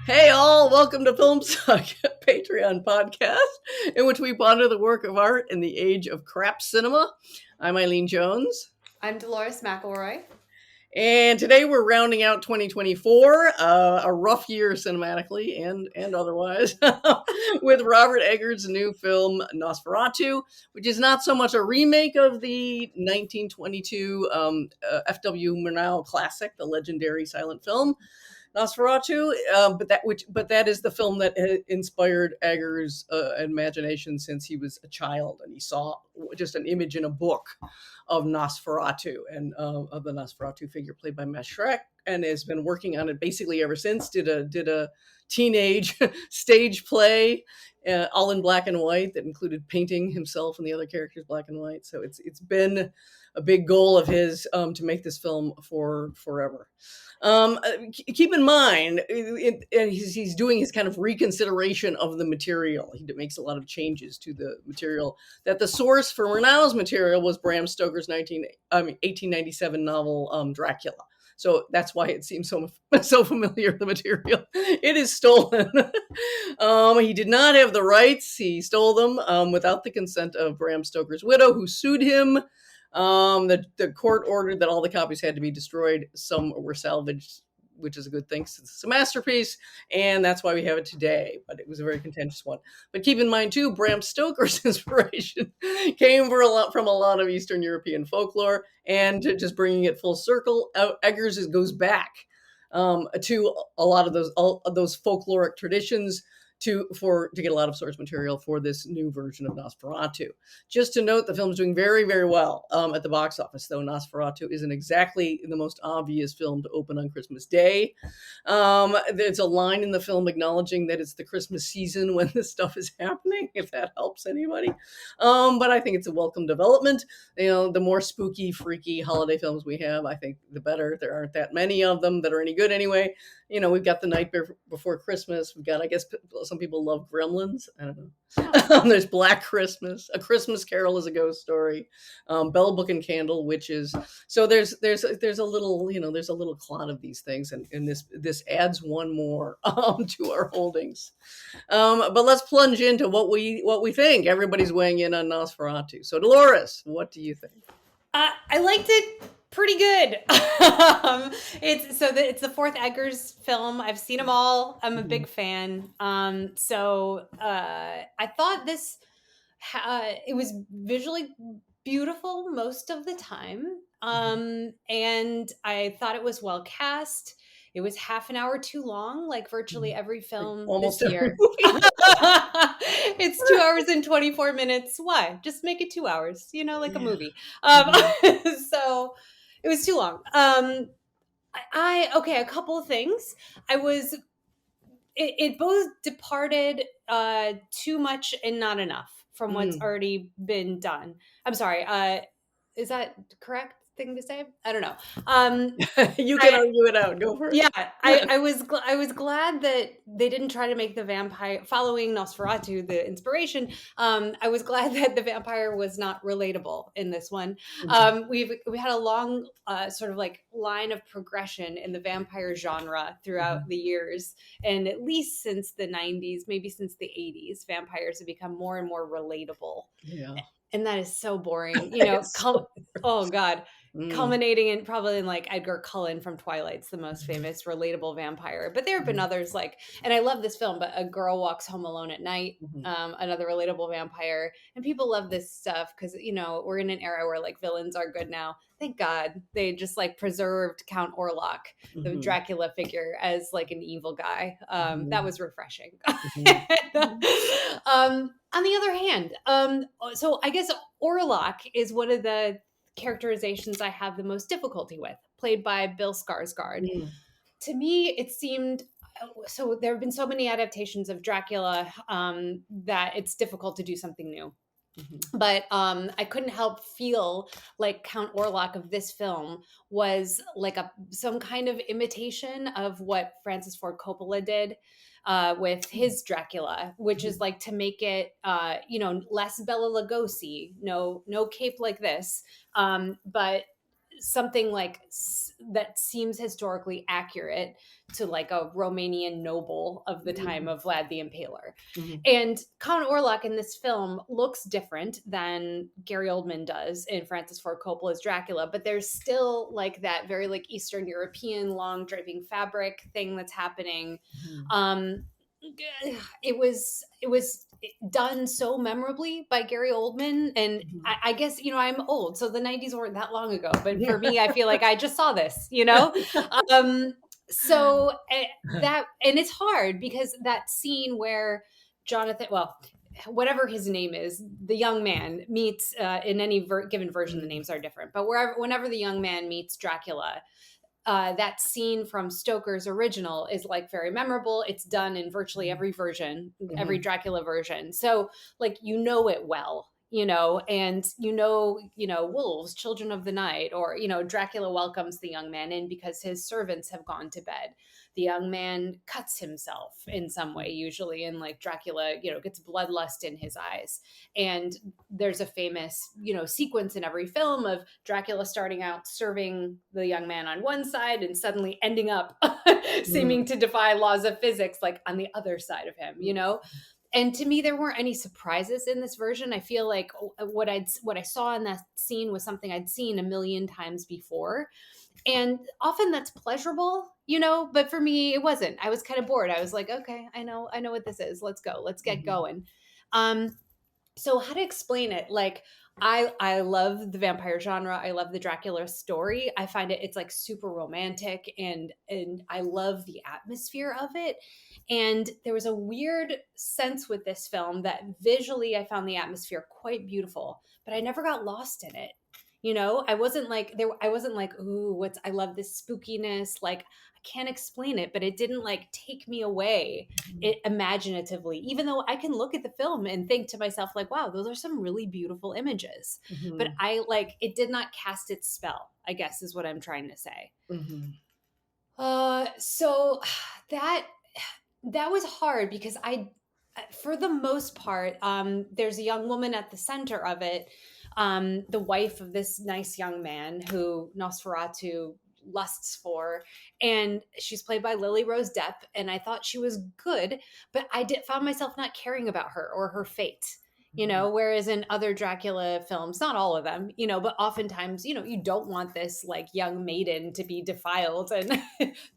Hey all, welcome to Film Suck, a Patreon podcast in which we ponder the work of art in the age of crap cinema. I'm Eileen Jones. I'm Dolores McElroy. And today we're rounding out 2024, a rough year cinematically and otherwise, with Robert Eggers' new film NOSFERATU, which is not so much a remake of the 1922 F.W. Murnau classic, the legendary silent film NOSFERATU, but that is the film that inspired Eggers' imagination since he was a child, and he saw just an image in a book of NOSFERATU and of the NOSFERATU figure played by Mashrek, and has been working on it basically ever since. Did a teenage stage play, all in black and white, that included painting himself and the other characters black and white. So it's been a big goal of his to make this film for forever. Keep in mind, he's doing his kind of reconsideration of the material. He makes a lot of changes to the material. That the source for Murnau's material was Bram Stoker's 1897 novel Dracula. So that's why it seems so familiar, the material. It is stolen. He did not have the rights. He stole them without the consent of Bram Stoker's widow, who sued him. The court ordered that all the copies had to be destroyed. Some were salvaged, which is a good thing since it's a masterpiece, and that's why we have it today. But it was a very contentious one. But keep in mind too, Bram Stoker's inspiration came from a lot of Eastern European folklore, and just bringing it full circle, Eggers goes back to a lot of those folkloric traditions to get a lot of source material for this new version of NOSFERATU. Just to note, the film is doing very, very well at the box office, though NOSFERATU isn't exactly the most obvious film to open on Christmas Day. There's a line in the film acknowledging that it's the Christmas season when this stuff is happening, if that helps anybody. But I think it's a welcome development. You know, the more spooky, freaky holiday films we have, I think the better. There aren't that many of them that are any good anyway. You know, we've got The Night Before Christmas. We've got, I guess, some people love Gremlins. I don't know. There's Black Christmas. A Christmas Carol is a ghost story. Bell, Book and Candle, Witches. So there's a little clot of these things, and this adds one more to our holdings. But let's plunge into what we think. Everybody's weighing in on NOSFERATU. So Dolores, what do you think? I liked it pretty good. It's the fourth Eggers film. I've seen them all. I'm a big fan. So I thought this it was visually beautiful most of the time. And I thought it was well cast. It was half an hour too long, like virtually every film Almost this year. It's 2 hours and 24 minutes. Why? Just make it 2 hours, like a movie. So it was too long. A couple of things. It both departed too much and not enough from what's already been done. I'm sorry. Is that correct thing to say? I don't know. You can argue it out. Go for it. Yeah, I was glad that they didn't try to make the vampire, following NOSFERATU, the inspiration. I was glad that the vampire was not relatable in this one. We had a long sort of like line of progression in the vampire genre throughout the years, and at least since the 90s, maybe since the 80s, vampires have become more and more relatable. Yeah. And that is so boring, oh God. Culminating in probably in like Edgar Cullen from Twilight's the most famous relatable vampire. But there have been others and I love this film, but A Girl Walks Home Alone at Night, another relatable vampire. And people love this stuff because, we're in an era where like villains are good now. Thank God they just like preserved Count Orlok, the Dracula figure, as like an evil guy. That was refreshing. On the other hand, so I guess Orlok is one of the characterizations I have the most difficulty with, played by Bill Skarsgård. To me, it seemed so. There have been so many adaptations of Dracula that it's difficult to do something new. But I couldn't help feel like Count Orlok of this film was like some kind of imitation of what Francis Ford Coppola did with his Dracula, which is like to make it, less Bela Lugosi, no cape like this, but something like that seems historically accurate to like a Romanian noble of the time of Vlad the Impaler. And Count Orlok in this film looks different than Gary Oldman does in Francis Ford Coppola's Dracula, but there's still like that very like Eastern European long draping fabric thing that's happening. It was done so memorably by Gary Oldman, and I guess, you know, I'm old, so the 90s weren't that long ago, but for me, I feel like I just saw this, you know. So that, and it's hard because that scene where Jonathan, well, whatever his name is, the young man meets in any given version, the names are different, but whenever the young man meets Dracula, that scene from Stoker's original is like very memorable. It's done in virtually every version, every Dracula version. So like, you know it well, you know, and you know, wolves, children of the night, or, you know, Dracula welcomes the young man in because his servants have gone to bed. The young man cuts himself in some way, usually, and like Dracula, you know, gets bloodlust in his eyes. And there's a famous, you know, sequence in every film of Dracula starting out serving the young man on one side and suddenly ending up seeming to defy laws of physics, like on the other side of him, you know? And to me, there weren't any surprises in this version. I feel like what I saw in that scene was something I'd seen a million times before. And often that's pleasurable, you know, but for me, it wasn't. I was kind of bored. I was like, okay, I know what this is. Let's go. Let's get going. So how to explain it? Like, I love the vampire genre. I love the Dracula story. I find it's like super romantic, and I love the atmosphere of it. And there was a weird sense with this film that visually I found the atmosphere quite beautiful, but I never got lost in it. You know, I wasn't like, ooh, I love this spookiness. Like, I can't explain it, but it didn't like take me away imaginatively, even though I can look at the film and think to myself, like, wow, those are some really beautiful images. But it did not cast its spell, I guess is what I'm trying to say. So that was hard because for the most part, there's a young woman at the center of it, the wife of this nice young man who Nosferatu lusts for, and she's played by Lily Rose Depp, and I thought she was good, but I found myself not caring about her or her fate. You know, whereas in other Dracula films, not all of them, you know, but oftentimes, you know, you don't want this like young maiden to be defiled and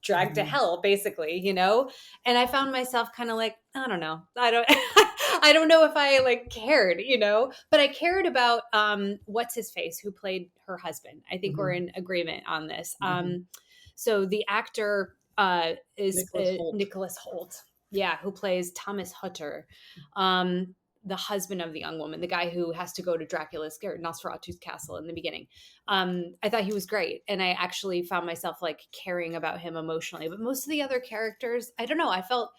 dragged to hell, basically, you know? And I found myself kind of like, I don't know. I don't know if I like cared, you know, but I cared about what's his face, who played her husband. I think we're in agreement on this. So the actor is Nicholas Hoult. Yeah, who plays Thomas Hutter. The husband of the young woman, the guy who has to go to Nosferatu's castle in the beginning. I thought he was great. And I actually found myself like caring about him emotionally, but most of the other characters, I don't know. I felt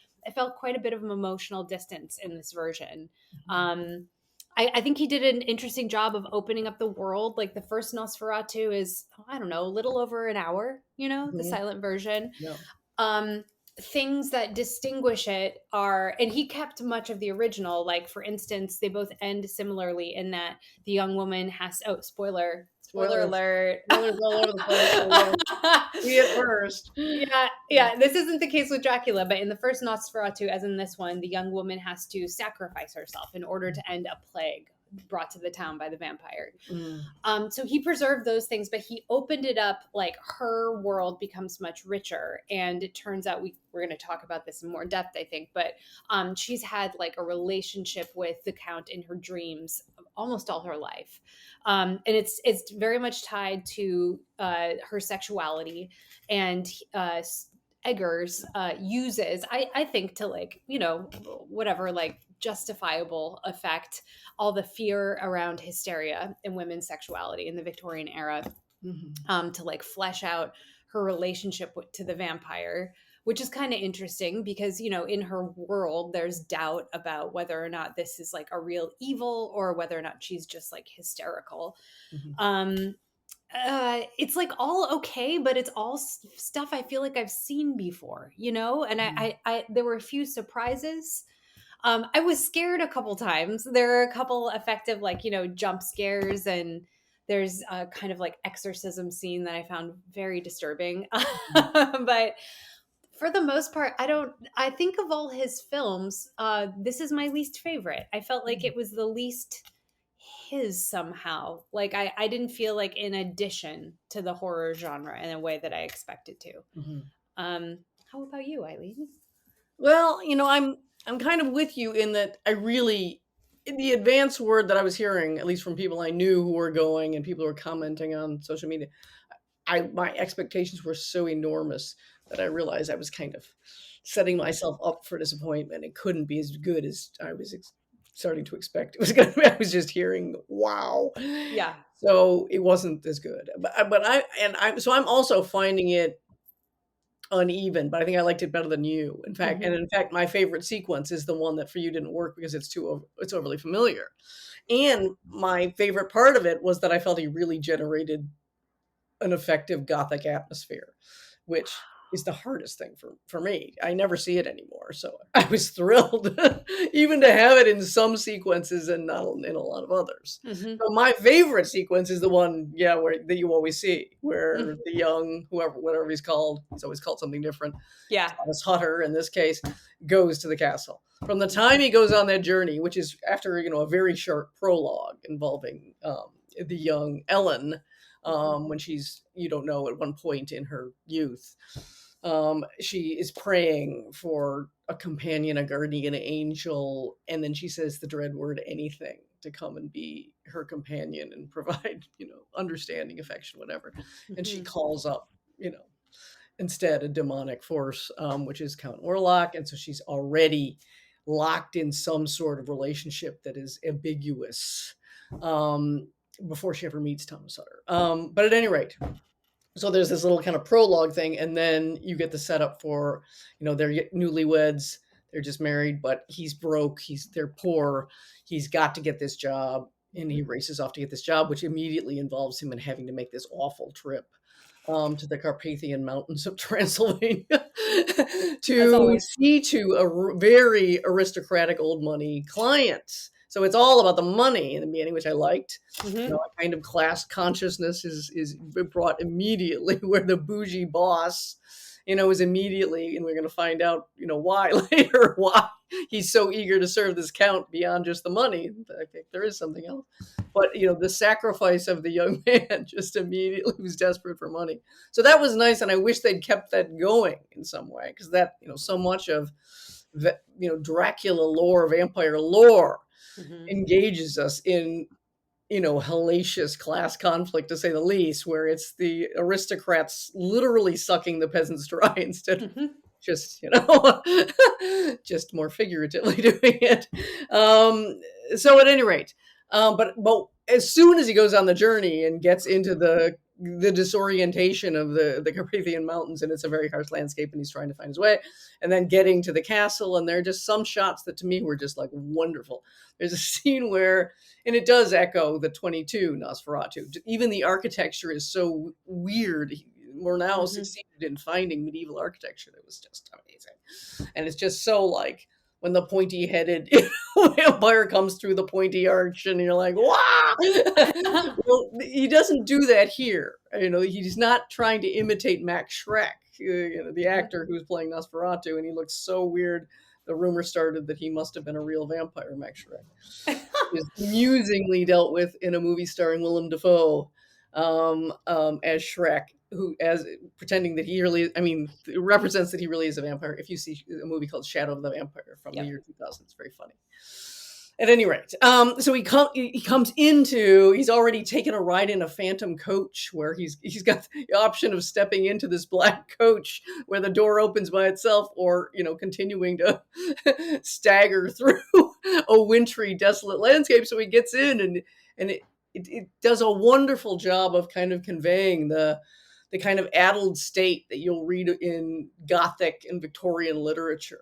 quite a bit of an emotional distance in this version. I think he did an interesting job of opening up the world. Like the first Nosferatu is, I don't know, a little over an hour, you know, the silent version. Things that distinguish it are, and he kept much of the original, like for instance, they both end similarly in that the young woman has, spoiler alert. Spoilers all over the place. See it first. Yeah. This isn't the case with Dracula, but in the first Nosferatu, as in this one, the young woman has to sacrifice herself in order to end a plague brought to the town by the vampire. So he preserved those things, but he opened it up, like her world becomes much richer. And it turns out we're going to talk about this in more depth, I think, but she's had like a relationship with the Count in her dreams almost all her life. And it's very much tied to her sexuality, and Eggers uses, I think, to like, you know, whatever, like justifiable effect, all the fear around hysteria in women's sexuality in the Victorian era, to like flesh out her relationship to the vampire, which is kind of interesting because, you know, in her world, there's doubt about whether or not this is like a real evil or whether or not she's just like hysterical. It's like all okay, but it's all stuff I feel like I've seen before, you know? And I there were a few surprises. I was scared a couple times. There are a couple effective, like, you know, jump scares and There's a kind of like exorcism scene that I found very disturbing. But for the most part, I think of all his films, this is my least favorite. I felt like it was the least his somehow. Like I didn't feel like in addition to the horror genre in a way that I expected to. Um, how about you, Eileen? Well, I'm kind of with you in that I really, in the advance word that I was hearing, at least from people I knew who were going and people who were commenting on social media, my expectations were so enormous that I realized I was kind of setting myself up for disappointment. It couldn't be as good as I was starting to expect it was going to be. I was just hearing, wow. Yeah. So it wasn't as good. So I'm also finding it uneven, but I think I liked it better than you. In fact, my favorite sequence is the one that for you didn't work because it's overly familiar. And my favorite part of it was that I felt he really generated an effective gothic atmosphere, which is the hardest thing for me. I never see it anymore. So I was thrilled even to have it in some sequences and not in a lot of others. So my favorite sequence is the one, that you always see, where the young, whatever he's always called something different. Yeah. Thomas Hutter, in this case, goes to the castle. From the time he goes on that journey, which is after, a very short prologue involving the young Ellen, when you don't know, at one point in her youth, she is praying for a companion, a guardian angel, and then she says the dread word anything to come and be her companion and provide, understanding, affection, whatever. And she calls up, instead a demonic force, which is Count Orlok. And so she's already locked in some sort of relationship that is ambiguous. Before she ever meets Thomas Hutter. But at any rate, so there's this little kind of prologue thing, and then you get the setup for, they're newlyweds, they're just married, but he's broke, they're poor, he's got to get this job, and he races off to get this job, which immediately involves him in having to make this awful trip to the Carpathian Mountains of Transylvania to see to a very aristocratic old money client. So it's all about the money in the beginning, which I liked. A kind of class consciousness is brought immediately, where the bougie boss, is immediately, and we're going to find out, why later, why he's so eager to serve this count beyond just the money. I think there is something else. But, the sacrifice of the young man just immediately was desperate for money. So that was nice. And I wish they'd kept that going in some way, because that, so much of, Dracula lore, vampire lore, engages us in, hellacious class conflict, to say the least, where it's the aristocrats literally sucking the peasants dry instead of just, just more figuratively doing it. So at any rate, but as soon as he goes on the journey and gets into the disorientation of the Carpathian Mountains, and it's a very harsh landscape, and he's trying to find his way, and then getting to the castle, and there are just some shots that to me were just like wonderful. There's a scene where, and it does echo the 22 Nosferatu. Even the architecture is so weird. We're now succeeded in finding medieval architecture that was just amazing. And it's just so like when the pointy-headed vampire comes through the pointy arch, and you're like, wow! Well, he doesn't do that here. He's not trying to imitate Max Schreck, the actor who's playing Nosferatu, and he looks so weird. The rumor started that he must have been a real vampire, Max Schreck. Is amusingly dealt with in a movie starring Willem Dafoe as Schreck, as pretending that he really, it represents that he really is a vampire. If you see a movie called Shadow of the Vampire from the year 2000, it's very funny. At any rate, so he comes into, he's already taken a ride in a phantom coach, where he's got the option of stepping into this black coach where the door opens by itself, or, continuing to stagger through a wintry, desolate landscape. So he gets in, and it does a wonderful job of kind of conveying the kind of addled state that you'll read in Gothic and Victorian literature.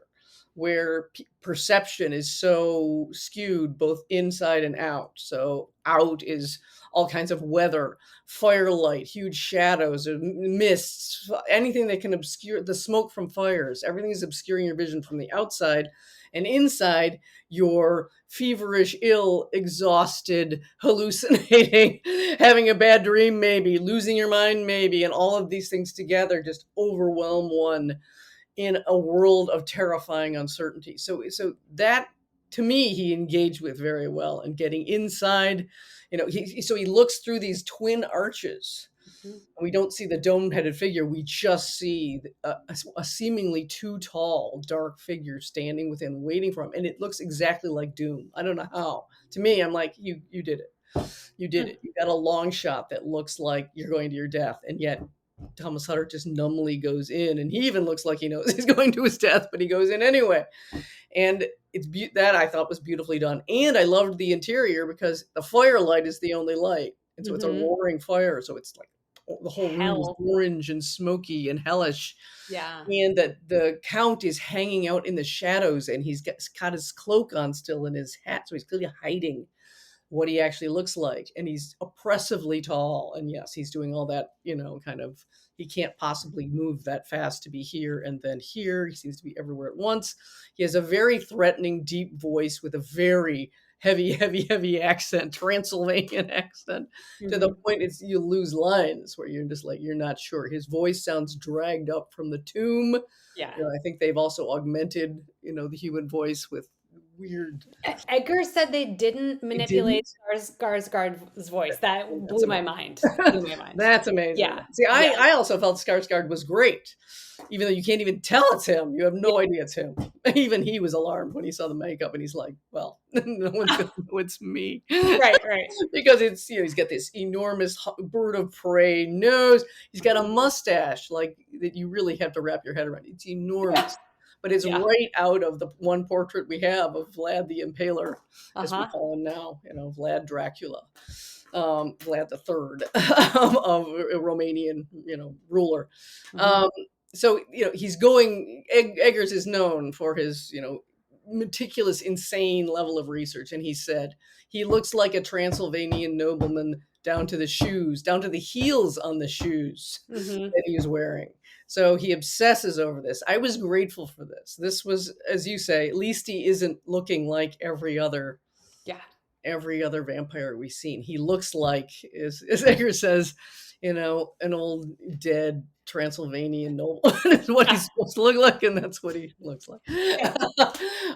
where perception is so skewed both inside and out. So out is all kinds of weather, firelight, huge shadows, mists, anything that can obscure the smoke from fires. Everything is obscuring your vision from the outside. And inside, you're feverish, ill, exhausted, hallucinating, having a bad dream, maybe, losing your mind, maybe. And all of these things together just overwhelm one in a world of terrifying uncertainty. So that, to me, he engaged with very well, and getting inside, so he looks through these twin arches. Mhm. We don't see the dome-headed figure. We just see a seemingly too tall, dark figure standing within, waiting for him. And it looks exactly like Doom. I don't know how. To me, I'm like, you did it. You did it. You got a long shot that looks like you're going to your death. And yet Thomas Hutter just numbly goes in. And he even looks like he knows he's going to his death, but he goes in anyway. And that I thought was beautifully done. And I loved the interior because the firelight is the only light. And so it's a roaring fire. So it's like the whole room is orange and smoky and hellish. Yeah. And the Count is hanging out in the shadows, and he's got his cloak on still in his hat. So he's clearly hiding what he actually looks like. And he's oppressively tall. And yes, he's doing all that, kind of, he can't possibly move that fast to be here and then here. He seems to be everywhere at once. He has a very threatening, deep voice with a very heavy accent, Transylvanian accent, to the point you lose lines where you're just like, you're not sure. His voice sounds dragged up from the tomb. Yeah. I think they've also augmented, the human voice with weird. Edgar said they didn't manipulate Skarsgård's voice. That blew my mind. That's amazing. Yeah. See, I also felt Skarsgård was great, even though you can't even tell it's him. You have no idea it's him. Even he was alarmed when he saw the makeup, and he's like, "Well, no one's gonna know it's me." Right. Because it's he's got this enormous bird of prey nose. He's got a mustache like that you really have to wrap your head around. It's enormous. But it's right out of the one portrait we have of Vlad the Impaler, as we call him now, Vlad Dracula, Vlad the Third of a Romanian, ruler. So, he's going, Eggers is known for his, meticulous, insane level of research. And he said, he looks like a Transylvanian nobleman down to the shoes, down to the heels on the shoes that he was wearing. So he obsesses over this. I was grateful for this. This was, as you say, at least he isn't looking like every other vampire we've seen. He looks like, as Edgar says, an old dead Transylvanian noble is what he's supposed to look like, and that's what he looks like. Yeah.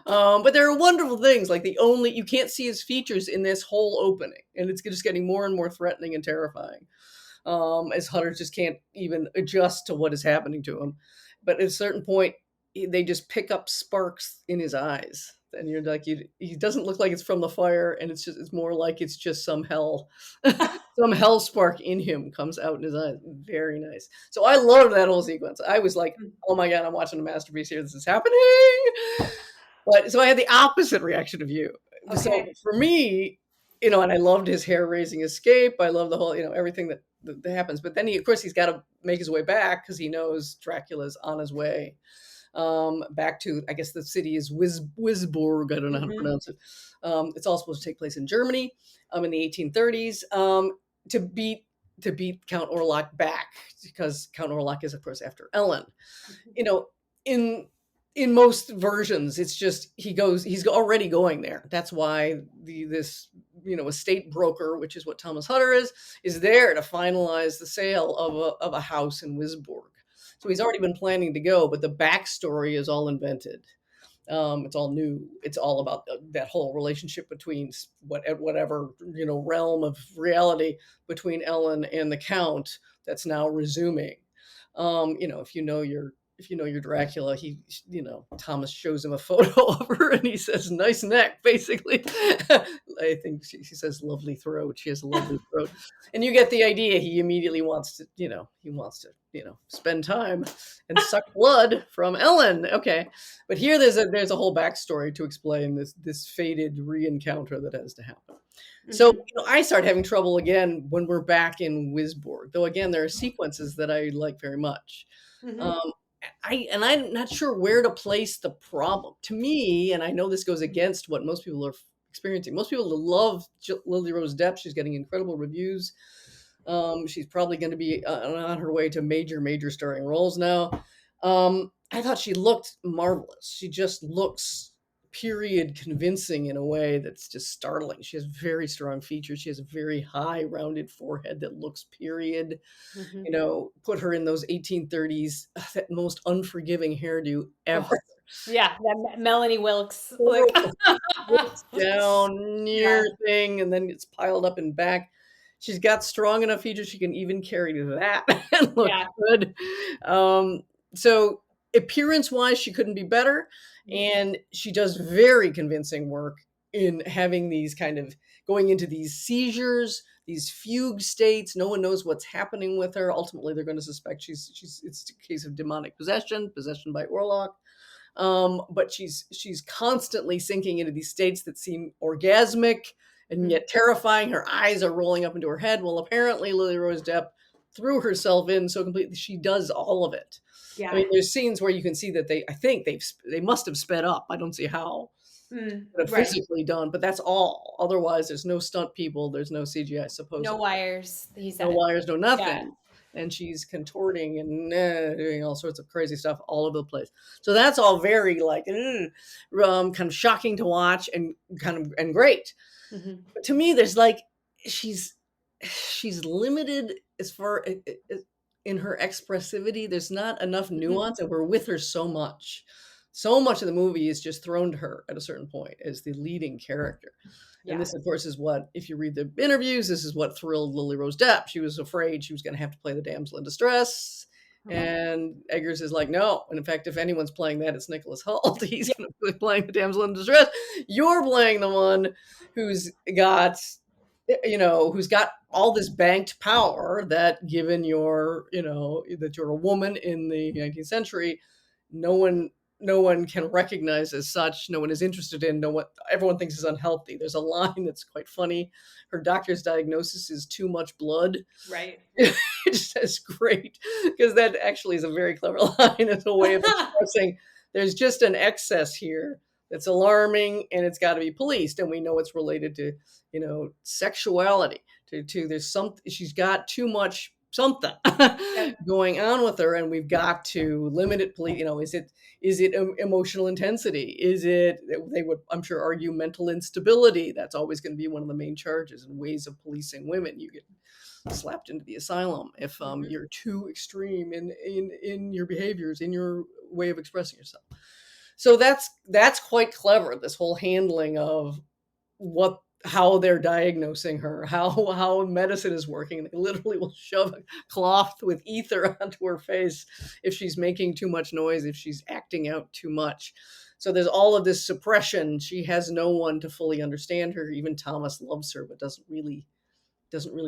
But there are wonderful things, like you can't see his features in this whole opening, and it's just getting more and more threatening and terrifying. As Hutter just can't even adjust to what is happening to him. But at a certain point, they just pick up sparks in his eyes. And you're like, he doesn't look like it's from the fire, and it's more like it's just some hell spark in him comes out in his eyes. Very nice. So I loved that whole sequence. I was like, oh my God, I'm watching a masterpiece here. This is happening. But so I had the opposite reaction of you. Okay. So for me, and I loved his hair-raising escape. I love the whole, everything that happens. But then of course, he's got to make his way back because he knows Dracula's on his way back to, I guess the city is Wisborg. I don't know how to pronounce it. It's all supposed to take place in Germany in the 1830s to beat Count Orlok back, because Count Orlok is, of course, after Ellen. In most versions, it's just he's already going there. That's why this estate broker, which is what Thomas Hutter is there to finalize the sale of a house in Wisborg. So he's already been planning to go, but the backstory is all invented. It's all new. It's all about that whole relationship between whatever realm of reality between Ellen and the Count that's now resuming. If you know your Dracula, Thomas shows him a photo of her and he says, "Nice neck," basically. I think she says, "Lovely throat." She has a lovely throat. And you get the idea. He immediately wants to spend time and suck blood from Ellen. Okay. But here there's a whole backstory to explain this fated re-encounter that has to happen. So I start having trouble again when we're back in Wisborg, though again, there are sequences that I like very much. I'm not sure where to place the problem. To me, and I know this goes against what most people are experiencing. Most people love Lily Rose Depp. She's getting incredible reviews. She's probably going to be on her way to major starring roles now. I thought she looked marvelous. She just looks period convincing in a way that's just startling. She has very strong features. She has a very high rounded forehead that looks period. Mhm. You know, put her in those 1830s, that most unforgiving hairdo ever. Oh, yeah, that Melanie Wilkes, like, Horrible, flips down yeah, near thing and then gets piled up and back. She's got strong enough features she can even carry that and look yeah. good. So appearance-wise, she couldn't be better, Mhm. and she does very convincing work in having these kind of going into these seizures, these fugue states. No one knows what's happening with her. Ultimately, they're going to suspect she's it's a case of demonic possession by Orlok. But she's constantly sinking into these states that seem orgasmic and Mhm. yet terrifying. Her eyes are rolling up into her head. Well, apparently Lily Rose Depp threw herself in so completely she does all of it. I Yeah. mean, there's scenes where you can see that I think they must have sped up. I don't see how could have Right. physically done, but that's all. Otherwise, there's no stunt people, there's no CGI No supposedly. wires, he No said. wires, no Yeah. nothing. And she's contorting and doing all sorts of crazy stuff all over the place. So that's all very like kind of shocking to watch and kind of and great. Mhm. But to me, there's like she's limited as far in her expressivity. There's not enough Mhm. nuance, and we're with her so much. So much of the movie is just thrown to her at a certain point as the leading character. And Yeah. this, of course, is what, if you read the interviews, this is what thrilled Lily Rose Depp. She was afraid she was going to have to play the damsel in distress. Mhm. And Eggers is like, no. And in fact, if anyone's playing that, it's Nicholas Hoult. He's Yeah. going to be playing the damsel in distress. You're playing the one who's got, who's got all this banked power that, given that you're a woman in the 19th century, no one no one can recognize as such. No one is interested in. No one. Everyone thinks is unhealthy. There's a line that's quite funny. Her doctor's diagnosis is too much blood. Right. It's just great because that actually is a very clever line. It's a way of expressing there's just an excess here that's alarming, and it's got to be policed. And we know it's related to sexuality. To there's some she's got too much something Yep. going on with her, and we've got to limit it. Police, is it emotional intensity? Is it, they would, I'm sure, argue mental instability? That's always going to be one of the main charges and ways of policing women. You get slapped into the asylum if Mhm. you're too extreme in your behaviors, in your way of expressing yourself. So that's quite clever. This whole handling of how they're diagnosing her, how medicine is working. They literally will shove a cloth with ether onto her face if she's making too much noise, if she's acting out too much. So there's all of this suppression. She has no one to fully understand her. Even Thomas loves her, but doesn't really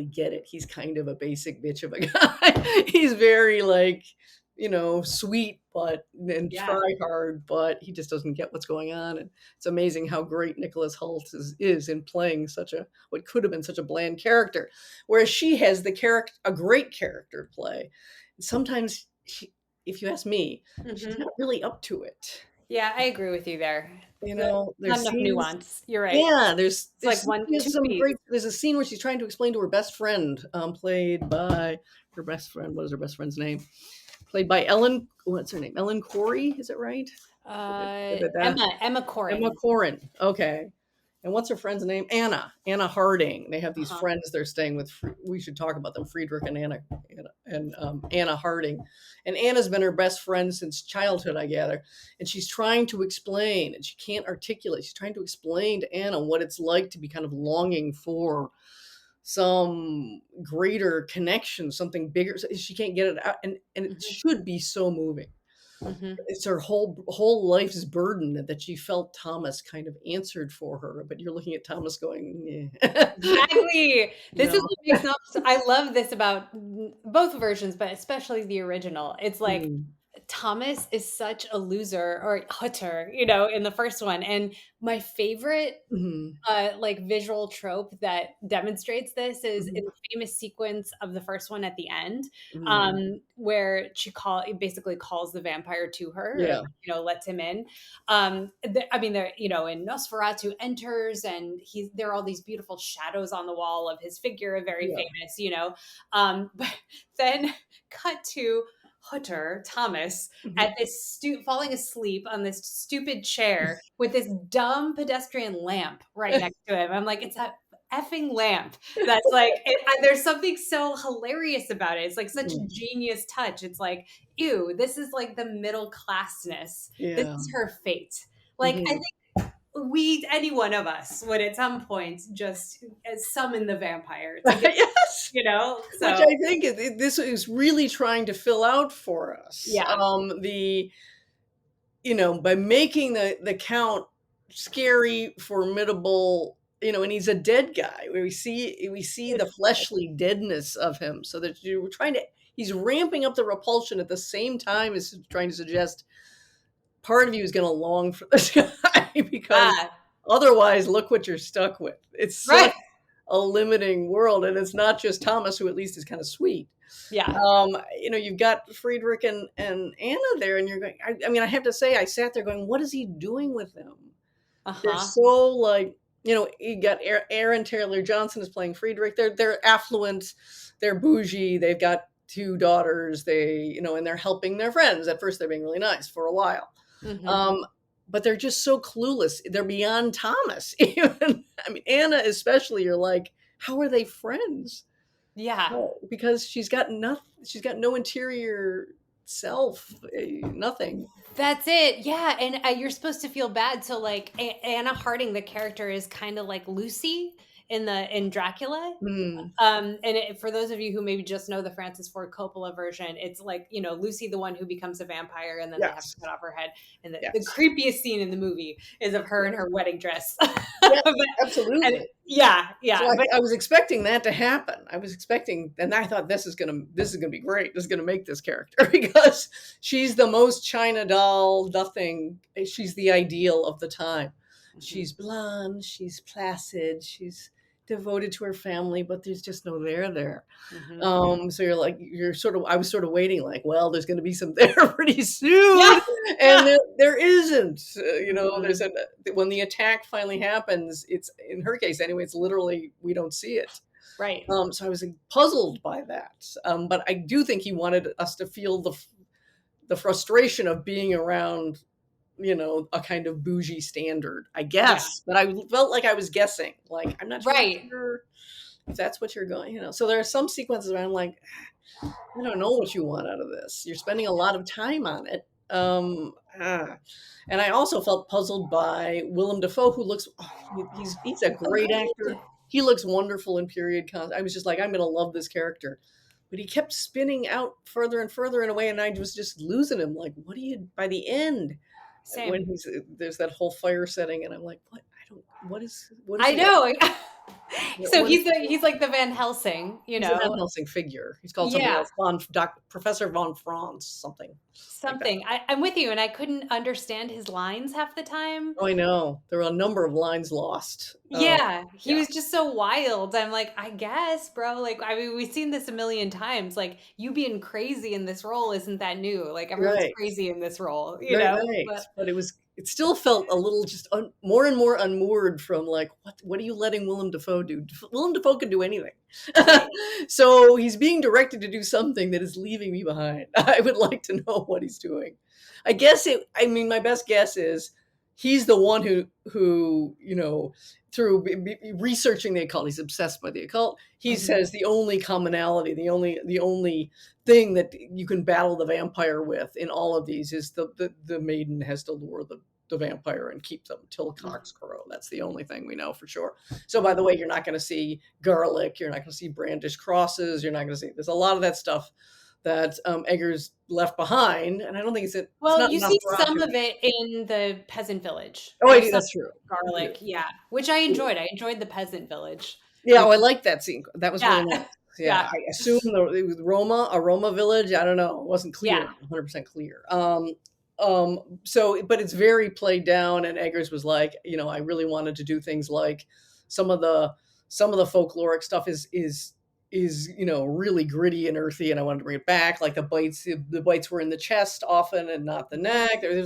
get it. He's kind of a basic bitch of a guy. He's very sweet, and Yeah. try hard, but he just doesn't get what's going on. And it's amazing how great Nicholas Hoult is in playing what could have been such a bland character, whereas she has a great character to play. And sometimes, if you ask me, she's Mhm. not really up to it. Yeah, I agree with you there. Not There's enough scenes. nuance. You're right. Yeah, there's It's like one, there's two some beats. great. There's a scene where she's trying to explain to her best friend, played by her best friend. What is her best friend's name? Played by Ellen. What's her name? Ellen Corey. Is it right? Emma Emma Corrin. Corrin. Okay. And what's her friend's name? Anna. Anna Harding. They have these Uh-huh. friends they're staying with. We should talk about them. Friedrich and Anna Harding. And Anna's been her best friend since childhood, I gather. And she's trying to explain, and she can't articulate. She's trying to explain to Anna what it's like to be kind of longing for some greater connection, something bigger. She can't get it out, and it Mhm. should be so moving. Mhm. It's her whole life's burden that she felt Thomas kind of answered for her. But you're looking at Thomas going, yeah. Exactly. you This is know. what makes I love this about both versions, but especially the original. It's like Mm. Thomas is such a loser, or Hutter, you know, in the first one. And my favorite Mhm. like visual trope that demonstrates this is in Mhm. the famous sequence of the first one at the end, Mhm. where she basically calls the vampire to her, or, Yeah. you know, lets him in. I mean, there, you know, and Nosferatu enters, and there are all these beautiful shadows on the wall of his figure, very Yeah. famous, you know. But then cut to Hutter, Thomas, Mhm. at this falling asleep on this stupid chair with this dumb pedestrian lamp right next to him. I'm like, it's a effing lamp that's like there's something so hilarious about it. It's like such a Mhm. genius touch. It's like, ew, this is like the middle classness. This Yeah. is her fate. Like, I Mhm. think any one of us would at some point just summon the vampire to get, Yes. you know. Which So I think this is really trying to fill out for us. yeah. The by making the count scary, formidable, and he's a dead guy. We see the fleshly deadness of him, so that you were trying to. He's ramping up the repulsion at the same time as trying to suggest part of you is going to long for this guy because Ah, otherwise, look what you're stuck with. It's such right. a limiting world, and it's not just Thomas, who at least is kind of sweet. Yeah. You've got Friedrich and Anna there, and you're going. I mean, I have to say, I sat there going, "What is he doing with them?" They're Uh-huh. so like, you got Aaron Taylor Johnson is playing Friedrich. They're affluent, they're bougie. They've got two daughters. And they're helping their friends. At first, they're being really nice for a while. Hmm. Um, but they're just so clueless. They're beyond Thomas. Even, I mean, Anna especially. You're like, how are they friends? Yeah. Oh, because she's got nothing. She's got no interior self. Nothing. That's it. Yeah. And you're supposed to feel bad. So, like, Anna Harding, the character, is kind of like Lucy in Dracula. Hmm. And for those of you who maybe just know the Francis Ford Coppola version, it's like, you know, Lucy, the one who becomes a vampire, and then they have to Yes. cut off her head. And the Yes. creepiest scene in the movie is of her in her wedding dress. Yeah. But, and Absolutely. yeah, So yeah. But I was expecting that to happen. I was expecting, and I thought this is gonna be great. This is gonna make this character because she's the most China doll. Nothing. She's the ideal of the time. Mhm. She's blonde. She's placid. She's devoted to her family, but there's just no there there. Mhm. So I was sort of waiting, like, well, there's going to be some there pretty Yeah. soon, and there isn't. Mhm. When the attack finally happens, it's in her case anyway. It's literally we don't see it. Right. So I was puzzled by that. But I do think he wanted us to feel the frustration of being around, a kind of bougie standard, I Yeah. guess. But I felt like I was guessing. Like, I'm not really Right. sure if that's what you're going. So there are some sequences where I'm like, I don't know what you want out of this. You're spending a lot of time on it. And I also felt puzzled by Willem Dafoe, who looks, he's a So great actor. good. He looks wonderful in period. I was just like, I'm going to love this character. But he kept spinning out further and further in a way, and I was just losing him. Like, what do you, by the end, when Same. there's that whole fire setting, and I'm like, what is I he? know. So What is he's like the Van Helsing, you He's a Van know. Helsing figure. He's called something Yeah. else, Professor von Franz, something like that. Something. I'm with you, and I couldn't understand his lines half the time. Oh, I know. There were a number of lines lost. Yeah, he Yeah, was just so wild. I'm like, I guess, bro. Like, I mean, we've seen this a million times. Like, you being crazy in this role isn't that new. Like, everyone's right, crazy in this role, you right, know? right. But But it still felt a little just more and more unmoored from like, what are you letting Willem Dafoe do? Willem Dafoe can do anything. right. So he's being directed to do something that is leaving me behind. I would like to know what he's doing. I mean, my best guess is he's the one who through researching the occult, he's obsessed by the occult. He Mhm. says the only commonality, the only thing that you can battle the vampire with in all of these is the maiden has to lure the vampire and keep them till cocks crow. That's the only thing we know for sure. So, by the way, you're not going to see garlic. You're not going to see brandished crosses. You're not going to see. There's a lot of that stuff that Eggers left behind, and I don't think it's Well, not you see some Nosferatu. of it in the peasant village. Oh, I There's do. some That's true. I do. garlic, yeah, which I enjoyed. I enjoyed the peasant village. Yeah, With oh, I like that scene. That was really yeah, nice. Yeah, I assume it was Roma village. I don't know. It wasn't clear, Yeah. 100% clear. So, but it's very played down. And Eggers was like, I really wanted to do things like some of the folkloric stuff is really gritty and earthy, and I wanted to bring it back. Like the bites were in the chest often and not the neck. There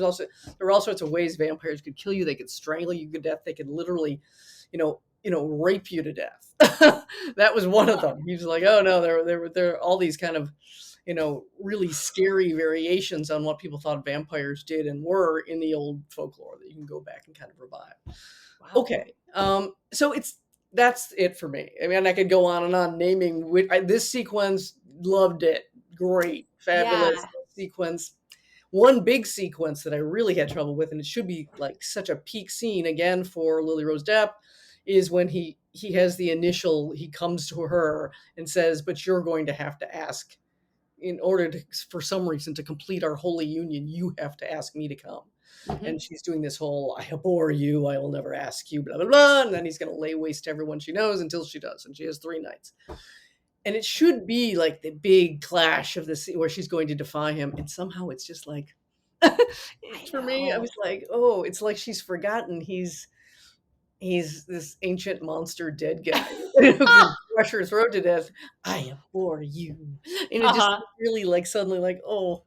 were all sorts of ways vampires could kill you. They could strangle you to death. They could literally, rape you to death. That was one of them. He was like, oh no, there are all these kind of, really scary variations on what people thought vampires did and were in the old folklore that you can go back and kind of revive. Wow. Okay. So that's it for me. I mean, I could go on and on naming this sequence. Loved it. Great. Fabulous sequence. One big sequence that I really had trouble with, and it should be like such a peak scene again for Lily Rose Depp, is when he has he comes to her and says, but you're going to have to ask, in order to, for some reason, to complete our holy union, you have to ask me to come. Mm-hmm. And she's doing this whole, I abhor you, I will never ask you, blah, blah, blah. And then he's going to lay waste to everyone she knows until she does. And she has 3 nights. And it should be like the big clash of this where she's going to defy him. And somehow it's just like, for me, I was like, oh, it's like she's forgotten he's this ancient monster dead guy who can crush her throat to death. I abhor you. And it just really like suddenly like, oh,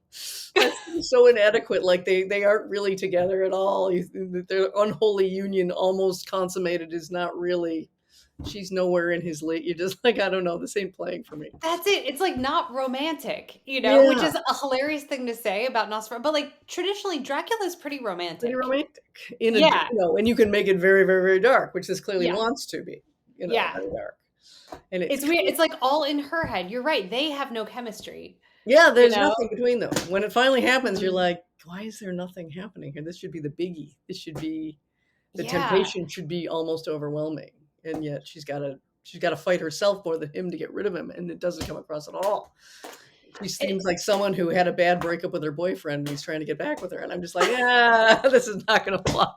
that's so inadequate. Like they aren't really together at all. Their unholy union almost consummated is not really. She's nowhere in his late. You're just like, I don't know. This ain't playing for me. That's it. It's like not romantic, which is a hilarious thing to say about Nosferatu. But like traditionally, Dracula's pretty romantic. Pretty romantic. And you can make it very, very, very dark, which this clearly wants to be. Very dark. And it's weird. It's like all in her head. You're right. They have no chemistry. Yeah, there's nothing between them. When it finally happens, you're like, why is there nothing happening here? This should be the biggie. This should be the temptation should be almost overwhelming. And yet she's got to fight herself more than him to get rid of him, and it doesn't come across at all. She seems like someone who had a bad breakup with her boyfriend and he's trying to get back with her, and I'm just like, this is not going to fly.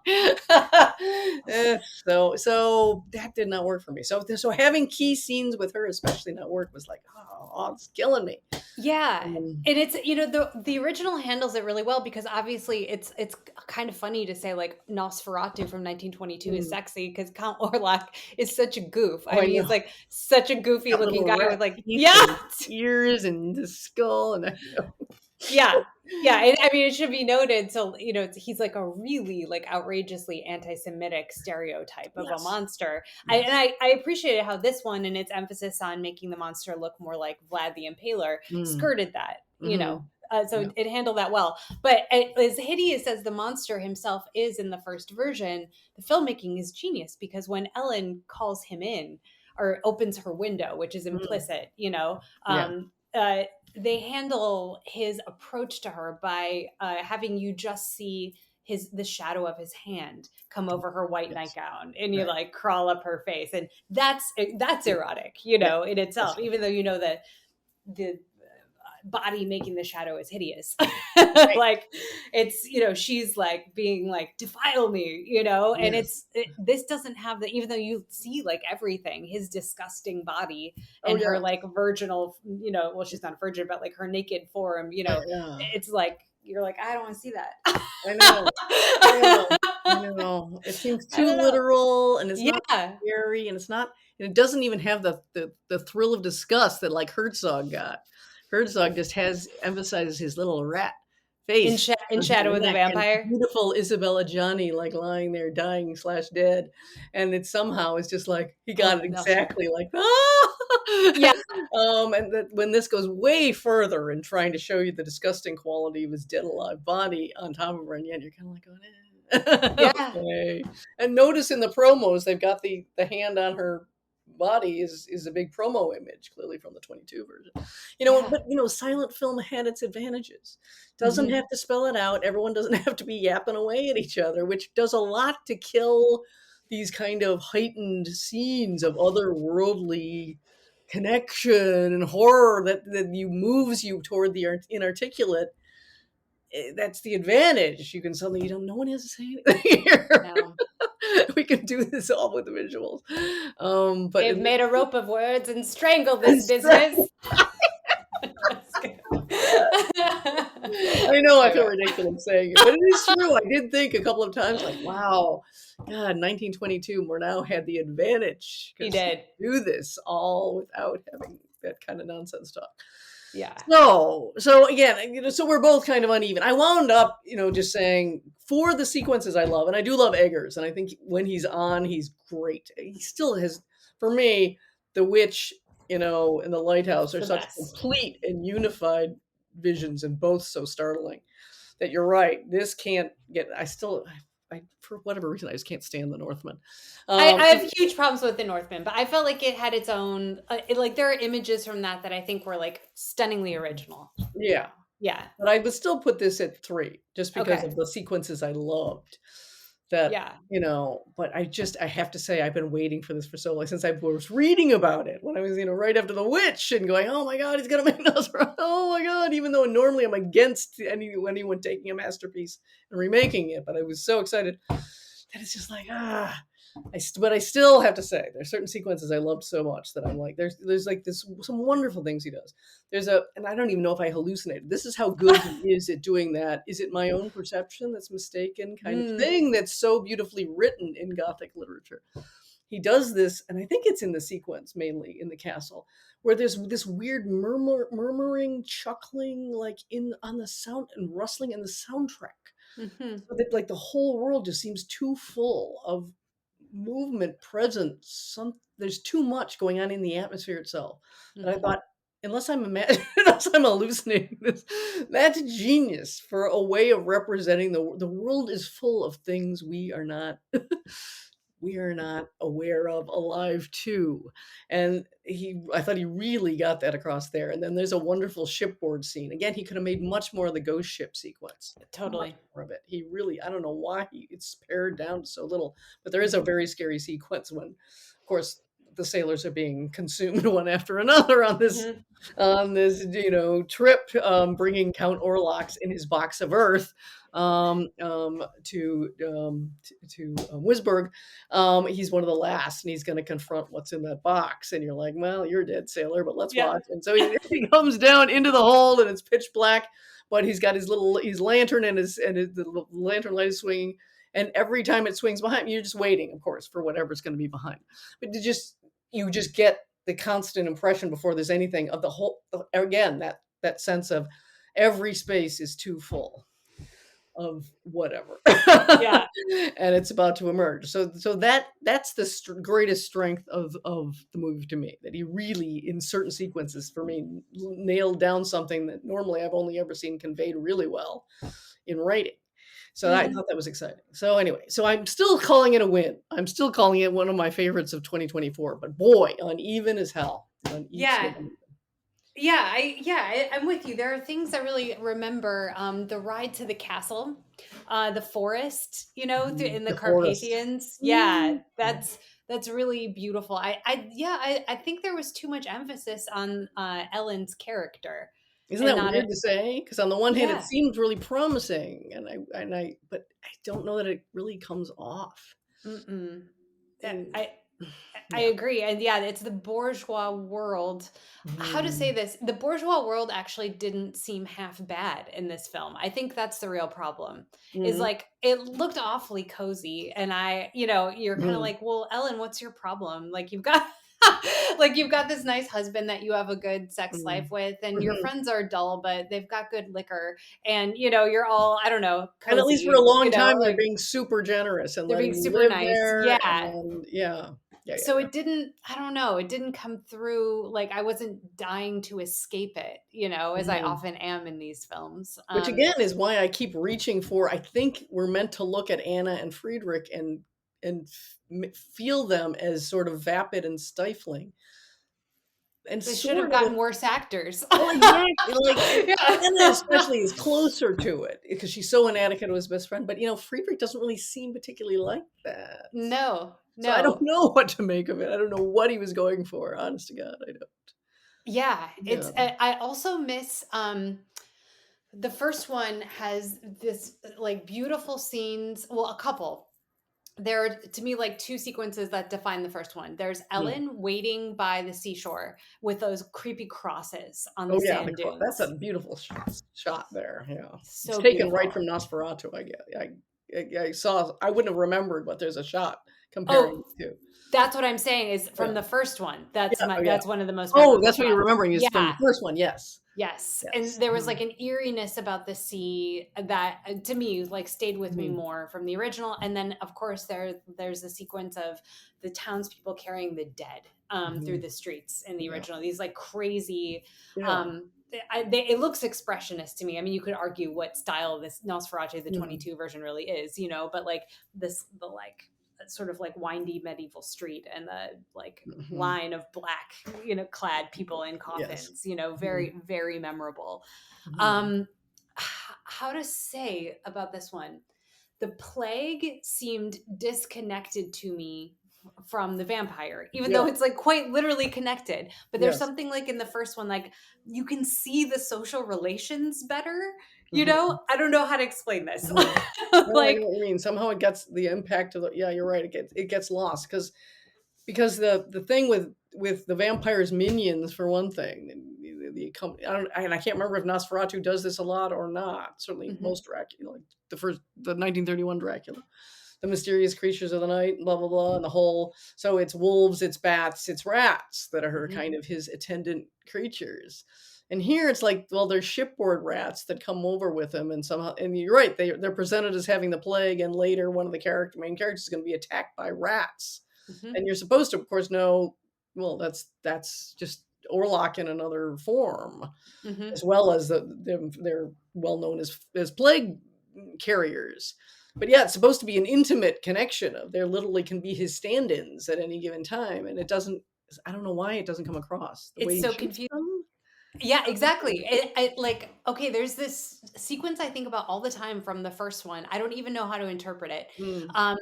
So that did not work for me. So having key scenes with her especially not work was like, oh, it's killing me. Yeah, and it's the original handles it really well, because obviously it's kind of funny to say like Nosferatu from 1922 is sexy because Count Orlok is such a goof. I mean, he's like such a goofy looking guy with like ears and the skull and and I mean, it should be noted. So he's like a really like outrageously anti-Semitic stereotype of a monster. I appreciated how this one and its emphasis on making the monster look more like Vlad the Impaler skirted that. It handled that well. But as hideous as the monster himself is in the first version, the filmmaking is genius, because when Ellen calls him in or opens her window, which is implicit, they handle his approach to her by having you just see the shadow of his hand come over her white nightgown, and you like crawl up her face, and that's erotic, in itself, even though that the body making the shadow is hideous. Like it's she's like being like, defile me, and this doesn't have the, even though you see like everything, his disgusting body and her like virginal, well, she's not virgin, but like her naked form, it's like you're like, I don't want to see that. I know. It seems too literal, and it's not scary, and it doesn't even have the thrill of disgust that like Herzog got. Herzog just emphasizes his little rat face in Shadow of the Vampire. Beautiful Isabella Gianni like lying there dying / dead, and it somehow is just like he got it exactly like and that when this goes way further in trying to show you the disgusting quality of his dead alive body on top of her, and yet you're kind of like, okay. And notice in the promos they've got the hand on her body is a big promo image, clearly from the 22 version. But silent film had its advantages. Doesn't have to spell it out. Everyone doesn't have to be yapping away at each other, which does a lot to kill these kind of heightened scenes of otherworldly connection and horror that moves you toward the inarticulate. That's the advantage. You can suddenly, no one has to say anything here. We can do this all with the visuals. But They've made a rope of words and strangled and this business. I know I feel ridiculous saying it, but it is true. I did think a couple of times, like, wow, God, 1922, we're now had the advantage He because did. do this all without having that kind of nonsense talk. Yeah. So again, so we're both kind of uneven. I wound up, just saying for the sequences I love, and I do love Eggers, and I think when he's on, he's great. He still has, for me, the witch, and the lighthouse are The such best. complete and unified visions, and both so startling that you're right. This can't get. I for whatever reason, I just can't stand the Northman. I have huge problems with the Northman, but I felt like it had its own, like there are images from that I think were like stunningly original. Yeah. Yeah. But I would still put this at 3 just because Okay. of the sequences I loved. That, Yeah. but I have to say, I've been waiting for this for so long, since I was reading about it when I was, right after The Witch, and going, oh my God, he's going to make Nosferatu. Oh my God. Even though normally I'm against anyone taking a masterpiece and remaking it. But I was so excited that it's just like, but I still have to say, there's certain sequences I loved so much that I'm like, there's like some wonderful things he does. And I don't even know if I hallucinated. This is how good he is at doing that. Is it my own perception that's mistaken kind of thing that's so beautifully written in Gothic literature? He does this, and I think it's in the sequence, mainly in the castle, where there's this weird murmuring, chuckling, like on the sound and rustling in the soundtrack. So that like the whole world just seems too full of movement, presence. There's too much going on in the atmosphere itself. And I thought, unless I'm unless I'm hallucinating this, that's genius for a way of representing the world is full of things we are not aware of, alive to. And I thought he really got that across there. And then there's a wonderful shipboard scene. Again, he could have made much more of the ghost ship sequence. Totally. Much more of it. He really, I don't know why it's pared down to so little, but there is a very scary sequence when, of course, the sailors are being consumed one after another on this trip, bringing Count Orlok in his box of earth to Wisburg. He's one of the last, and he's going to confront what's in that box. And you're like, well, you're dead, sailor, but let's watch. And so he comes down into the hold, and it's pitch black, but he's got his lantern, and the lantern light is swinging. And every time it swings behind, you're just waiting, of course, for whatever's going to be behind. But you just get the constant impression before there's anything of the whole, again, that sense of every space is too full of whatever. Yeah. And it's about to emerge. So that's the greatest strength of the movie to me, that he really, in certain sequences for me, nailed down something that normally I've only ever seen conveyed really well in writing. So I thought that was exciting. So anyway, so I'm still calling it a win. I'm still calling it one of my favorites of 2024, but boy, uneven as hell. I'm with you. There are things I really remember. The ride to the castle, the forest, in the Carpathians. Yeah, that's really beautiful. I think there was too much emphasis on Ellen's character. Isn't that weird to say? Because on the one hand, it seemed really promising, but I don't know that it really comes off. I agree. And it's the bourgeois world. How to say this? The bourgeois world actually didn't seem half bad in this film. I think that's the real problem. Is like, it looked awfully cozy. And you're kind of like, well, Ellen, what's your problem? Like, you've got this nice husband that you have a good sex life with, and your friends are dull, but they've got good liquor, and you're all, I don't know, cozy, and at least for a long time they're being super generous and they're being super nice. So it didn't, I don't know, it didn't come through. Like, I wasn't dying to escape it, as I often am in these films. Which again is why I keep reaching for, I think we're meant to look at Anna and Friedrich and feel them as sort of vapid and stifling. And they should have gotten worse actors. Well, exactly. Anna especially is closer to it because she's so inadequate to his best friend. But Friedrich doesn't really seem particularly like that. No. So I don't know what to make of it. I don't know what he was going for. Honest to God, I don't. Yeah, it's. I also miss. The first one has this like beautiful scenes. Well, a couple. there are, to me, like two sequences that define the first one. There's Mm. Ellen waiting by the seashore with those creepy crosses on the Oh yeah, sand that's a dunes. beautiful shot there. Yeah, it's So taken right beautiful. from Nosferatu. I get. I saw. I wouldn't have remembered, but there's a shot comparing Oh, the two. that's what I'm saying is Yeah, from the first one. yeah, oh yeah. That's one of the most Oh, memorable that's what you're shots. remembering is from the Yeah. first one. Yes, Yes, and yes. there was like an eeriness about the sea that, to me, like stayed with me Mhm. more from the original. And then, of course, there's the sequence of the townspeople carrying the dead through Mhm. the streets in the Yeah, original. These like crazy. yeah. Um, it looks expressionist to me. I mean, you could argue what style this Nosferatu, the Mhm. 22 version, really is, but like the like sort of like windy medieval street and the like Mhm. line of black, clad people in Yes. coffins, Mhm. very, very memorable. Mhm. Um, how to say about this one? The plague seemed disconnected to me from the vampire, even Yeah. though it's like quite literally connected. But there's Yes. something like in the first one, like you can see the social relations better. Mhm. I don't know how to explain this. Mhm. No, I know Like, what you mean. Somehow it ggets the impact of the. Yeah, you're right. It gets lost because the thing with the vampire's minions for one thing, the company. I can't remember if Nosferatu does this a lot or not. Certainly, mhm, most Dracula, like the 1931 Dracula, the mysterious creatures of the night, blah blah blah, and the whole. So it's wolves, it's bats, it's rats that are mhm, kind of his attendant creatures. And here it's like, well, there's shipboard rats that come over with him, and somehow, and you're right, they're presented as having the plague, and later one of the main characters is going to be attacked by rats, mhm, and you're supposed to, of course, know, well, that's just Orlok in another form, mhm. as well as they're well known as plague carriers. But yeah, it's supposed to be an intimate connection of there literally can be his stand-ins at any given time, and it doesn't. I don't know why it doesn't come across the way It's he so shoots confusing. them. Yeah, exactly. Like, okay, there's this sequence I think about all the time from the first one. I don't even know how to interpret it. Mm, Um,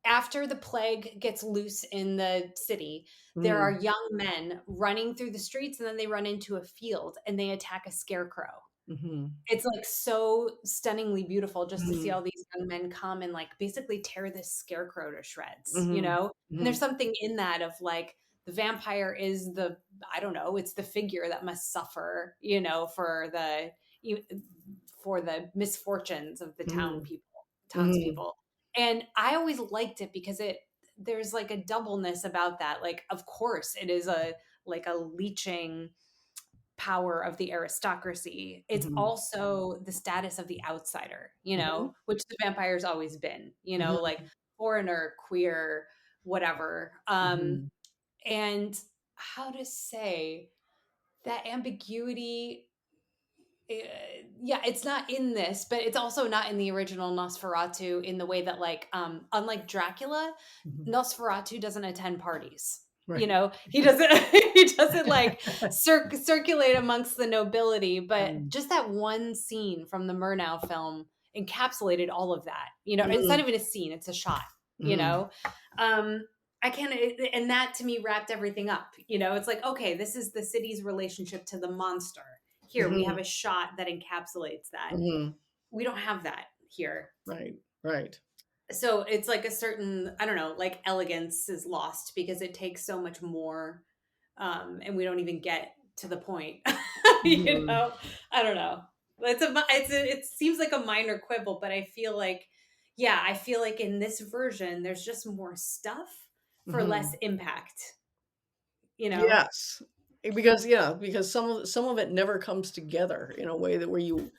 After the plague gets loose in the city, there are mm, young men running through the streets, and then they run into a field and they attack a scarecrow. mhm, It's like so stunningly beautiful just to see mhm, all these young men come and like basically tear this scarecrow to shreds, mhm, And there's mhm, something in that of like the vampire is the, I don't know, it's the figure that must suffer, e- for the misfortunes of the mhm, mhm, townspeople. And I always liked it because there's like a doubleness about that. Like, of course, it is a like a leeching power of the aristocracy. It's mhm, also the status of the outsider, mhm, which the vampire's always been, like mhm, foreigner, queer, whatever. mhm, And how to say that ambiguity, yeah, it's not in this, but it's also not in the original Nosferatu in the way that, like, unlike Dracula, mhm. Nosferatu doesn't attend parties. Right. He doesn't. He doesn't like circulate amongst the nobility. But Mm, just that one scene from the Murnau film encapsulated all of that. It's not mhm, even a scene; it's a shot. You mhm, know, um, I can't, and that to me wrapped everything up. It's like, okay, this is the city's relationship to the monster. Here, we have mhm, a shot that encapsulates that. mhm. We don't have that here. Right, right. So it's like a certain, I don't know, like elegance is lost because it takes so much more. And we don't even get to the point. you Mhm, know, I don't know. It seems like a minor quibble, but I feel like, yeah, I feel like in this version, there's just more stuff for less mhm. impact, you know? Yes. Because yeah, because some of it never comes together in a way that where you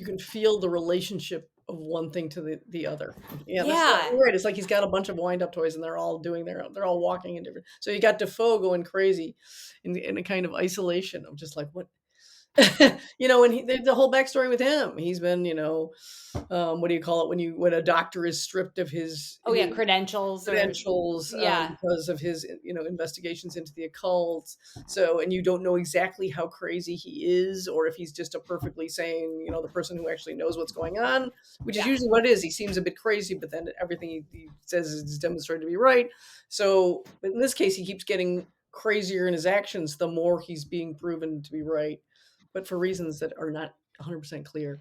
can feel the relationship of one thing to the other. Yeah, that's right. Yeah. You're right. It's like he's got a bunch of wind up toys and they're all walking in different. So you got Defoe going crazy in a kind of isolation of just like what and the whole backstory with him. He's been, what do you call it when a doctor is stripped of Oh, yeah. his Credentials or, credentials, yeah. because of his, investigations into the occult. So, and you don't know exactly how crazy he is, or if he's just a perfectly sane, the person who actually knows what's going on, which is Yeah. usually what it is. He seems a bit crazy, but then everything he says is demonstrated to be right. So, but in this case, he keeps getting crazier in his actions the more he's being proven to be right, but for reasons that are not 100% clear.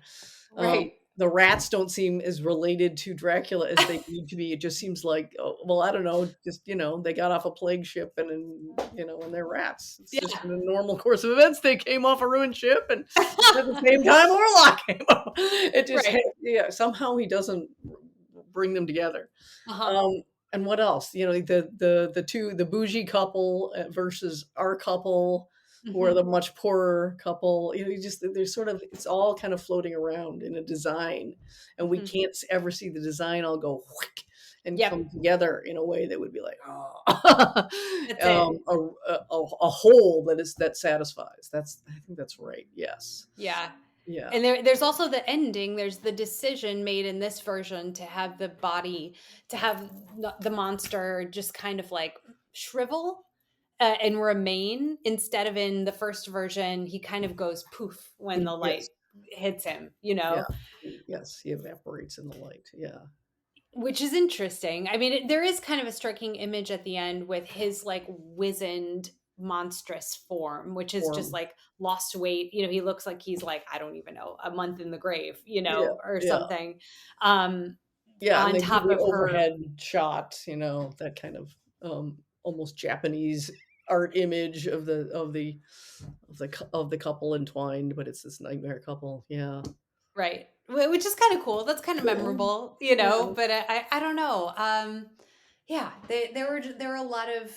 Um, Right. the rats don't seem as related to Dracula as they need to be. It just seems like, oh, well, I don't know, just, they got off a plague ship and they're rats. It's just Yeah. in the normal course of events. They came off a ruined ship and at the same time Orlok came up. It just, Right. yeah, somehow he doesn't bring them together. Uh-huh. And what else? The bougie couple versus our couple, who are Mhm. the much poorer couple. You just there's sort of it's all kind of floating around in a design, and we Mhm. can't ever see the design all go whick and Yep. come together in a way that would be like, oh, That's it. a whole that satisfies. I think that's right. Yes. Yeah. Yeah. And there's also the ending. There's the decision made in this version to have the body, to have the monster just kind of like shrivel and remain, instead of in the first version, he kind of goes poof when the Yes. light hits him, Yeah. Yes. He evaporates in the light. Yeah. which is interesting. I mean, there is kind of a striking image at the end with his like wizened, monstrous form, which is just Form. like lost weight. He looks like he's like, I don't even know, a month in the grave, Yeah. or Yeah. something. Um, Yeah, and on they do top the of her, overhead shot, that kind of, almost Japanese art image of the couple entwined, but it's this nightmare couple. Yeah. right? Which is kind of cool. That's kind of Yeah. memorable, Yeah. But I don't know. Yeah, there were a lot of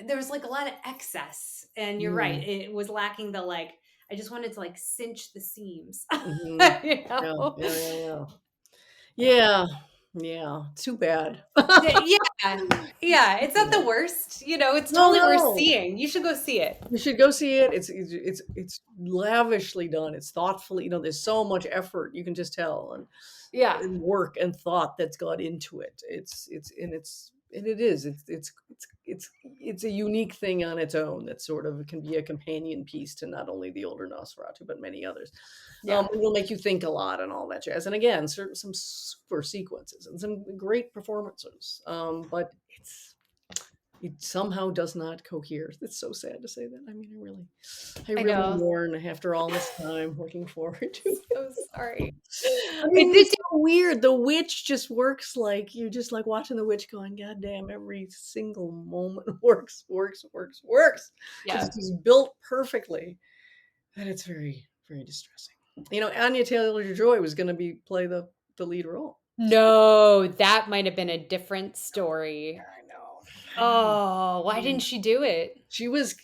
there was like a lot of excess, and you're right. Mm. It was lacking the like. I just wanted to like cinch the seams, Mhm. you Yeah, know. yeah, yeah, yeah. Yeah, yeah, too bad. Yeah, yeah. It's not the worst, It's No, totally worth no. seeing. You should go see it. You should go see it. It's lavishly done. It's thoughtfully, there's so much effort, you can just tell, Yeah, and work and thought that's gone into it. It is. It's a unique thing on its own that sort of can be a companion piece to not only the older Nosferatu, but many others. yeah. It will make you think a lot and all that jazz. And again, some super sequences and some great performances. But it somehow does not cohere. It's so sad to say that. I mean, I I really know. mourn after all this time looking forward to it. So sorry. I It mean, did. it's so weird. The witch just works like you're just like watching the witch going, God damn, every single moment works, works, works, works. It's Yeah. just built perfectly. And it's very, very distressing. Anya Taylor-Joy was going to play the lead role. No, that might have been a different story. I know. I know. Oh, why didn't she do it? It was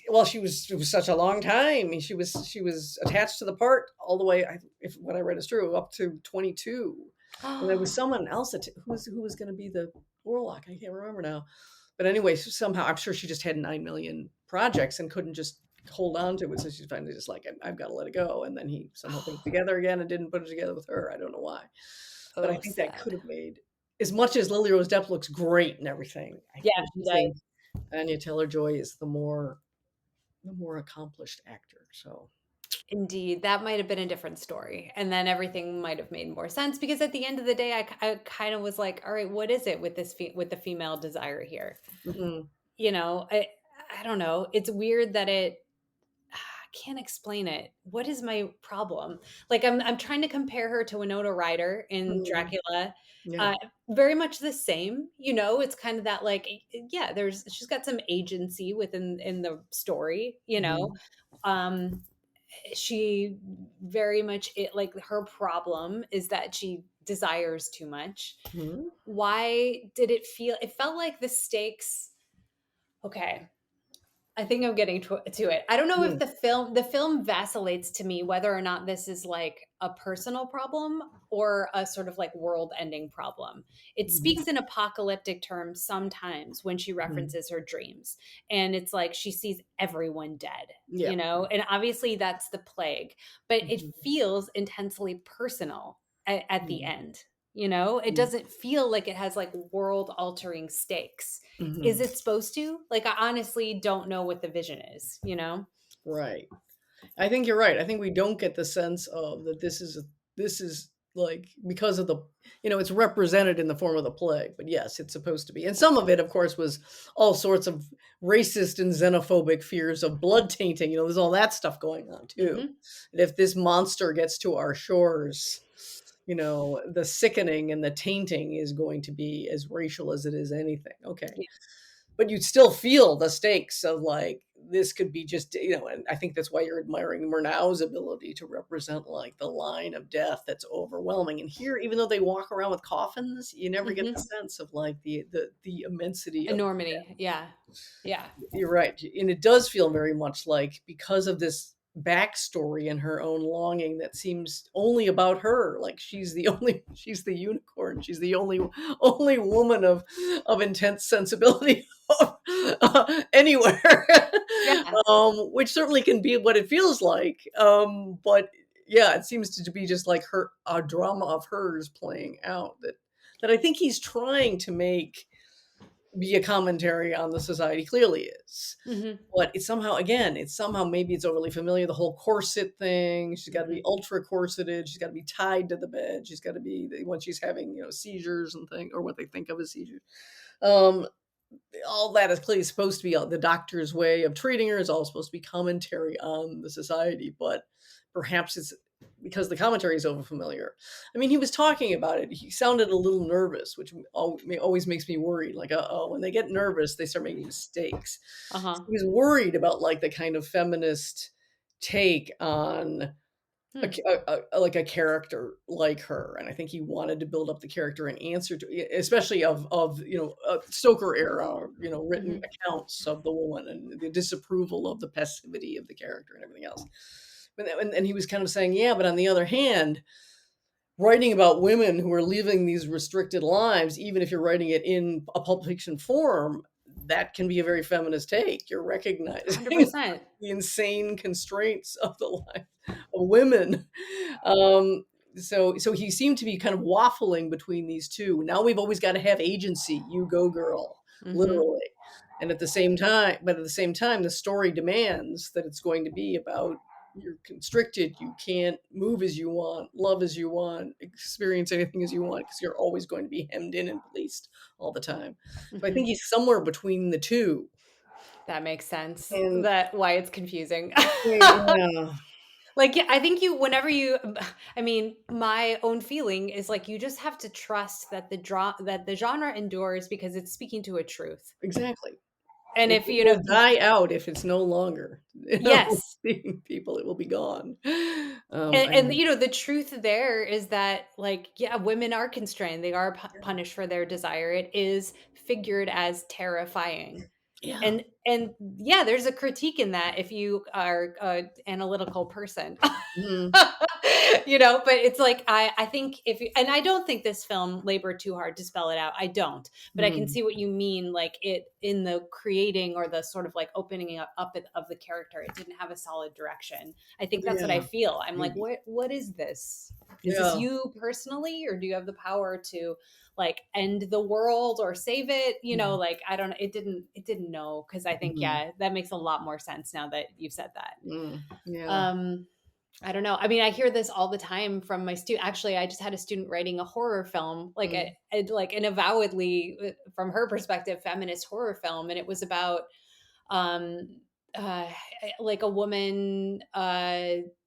such a long time. She was attached to the part all the way, if what I read is true, up to 22. And there was someone else who was going to be the warlock. I can't remember now. But anyway, so somehow I'm sure she just had 9 million projects and couldn't just hold on to it. So she's finally just like, I've got to let it go. And then he somehow put it together again and didn't put it together with her. I don't know why. But I Oh, think that could sad. have made, as much as Lily Rose Depp looks great and everything, I Yeah, do she think does. Anya Taylor-Joy is the more accomplished actor. So Indeed, that might have been a different story, and then everything might have made more sense, because at the end of the day, I kind of was like, "All right, what is it with with the female desire here?" mhm, You know, I don't know. It's weird that I can't explain it. What is my problem? Like, I'm trying to compare her to Winona Ryder in mhm, Dracula. yeah, Uh, Very much the same, It's kind of that like, yeah, she's got some agency within in the story, mhm, Um, she very much, like, her problem is that she desires too much. mhm, Why did it felt like the stakes, okay, I think I'm getting to it. I don't know if mm, the film vacillates to me whether or not this is like a personal problem or a sort of like world-ending problem. It mhm, speaks in apocalyptic terms sometimes when she mhm, references her dreams, and it's like she sees everyone dead, yeah, and obviously that's the plague, but it mhm, feels intensely personal at the mhm, end. It mhm, doesn't feel like it has like world-altering stakes. Is mhm, it supposed to? Like, I honestly don't know what the vision is? right. I think you're right. I think we don't get the sense of that this is like, because of the, it's represented in the form of the plague, but yes, it's supposed to be. And some of it, of course, was all sorts of racist and xenophobic fears of blood tainting. There's all that stuff going on too. Mhm. And if this monster gets to our shores, the sickening and the tainting is going to be as racial as it is anything. Okay. Yeah. But you'd still feel the stakes of like, this could be just, and I think that's why you're admiring Murnau's ability to represent like the line of death that's overwhelming. And here, even though they walk around with coffins, you never get the Mhm. sense of like the immensity of Enormity. Yeah. Yeah. you're right. And it does feel very much like, because of this backstory and her own longing that seems only about her, like she's the unicorn, she's the only woman of intense sensibility anywhere. Yeah. Which certainly can be what it feels like, but yeah, it seems to be just like a drama of hers playing out, that I think he's trying to make be a commentary on the society, clearly is. Mhm. But it's somehow maybe it's overly familiar. The whole corset thing. She's got to be Mhm. ultra corseted. She's got to be tied to the bed. She's got to be when she's having seizures and things, or what they think of as seizures. Um, all that is clearly supposed to be the doctor's way of treating her. Is all supposed to be commentary on the society, but perhaps it's because the commentary is overfamiliar. I mean, he was talking about it. He sounded a little nervous, which always makes me worried. Like, when they get nervous, they start making mistakes. Uh-huh. He was worried about like the kind of feminist take on Hmm. like a character like her, and I think he wanted to build up the character in answer to, especially of Stoker era, written Mhm. accounts of the woman and the disapproval of the passivity of the character and everything else. And he was kind of saying, yeah, but on the other hand, writing about women who are living these restricted lives, even if you're writing it in a pulp fiction form, that can be a very feminist take. You're recognizing 100%. the insane constraints of the life of women. Um, so he seemed to be kind of waffling between these two. Now we've always got to have agency. You go, girl, Mhm. literally. But at the same time, the story demands that it's going to be about, you're constricted. You can't move as you want, love as you want, experience anything as you want, because you're always going to be hemmed in and policed all the time. So I think Mhm. he's somewhere between the two. That makes sense. And That why it's confusing. yeah, Like, yeah, I think whenever I mean, my own feeling is like you just have to trust that the genre endures because it's speaking to a truth. exactly. And It if will die out if it's no longer, yes. seeing people. It will be gone. And the truth there is that, like, yeah, women are constrained. They are punished for their desire. It is figured as terrifying. Yeah. And yeah, there's a critique in that if you are a analytical person. Mhm. But it's like I think if you, and I don't think this film labored too hard to spell it out. I don't, but I can Mhm. see what you mean. Like it in the creating or the sort of like opening up of the character, it didn't have a solid direction. I think that's what I Yeah, feel. I'm like, maybe. what is this? Is this Yeah. you personally, or do you have the power to like end the world or save it? Mhm. Like I don't know. It didn't know, because I think, Mhm. yeah, that makes a lot more sense now that you've said that. Yeah. Um, I don't know. I mean, I hear this all the time from my student. Actually, I just had a student writing a horror film, like Mm. like an avowedly, from her perspective, feminist horror film, and it was about um uh like a woman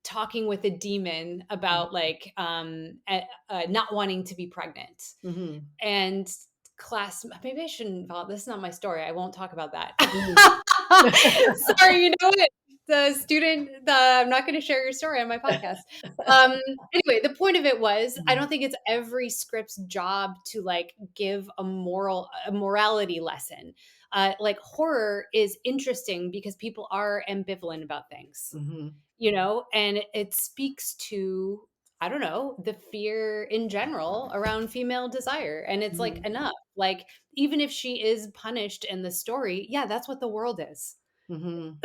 talking with a demon about like not wanting to be pregnant. Mhm. And class, maybe I shouldn't this is not my story. I won't talk about that. Mhm. Sorry, you know what? I'm not going to share your story on my podcast. Um, anyway, the point of it was, I Mhm. don't think it's every script's job to like give a morality lesson. Like horror is interesting because people are ambivalent about things, Mhm. and it speaks to, I don't know, the fear in general around female desire. And it's like, Mhm. enough. Like, even if she is punished in the story, yeah, that's what the world is. Mhm.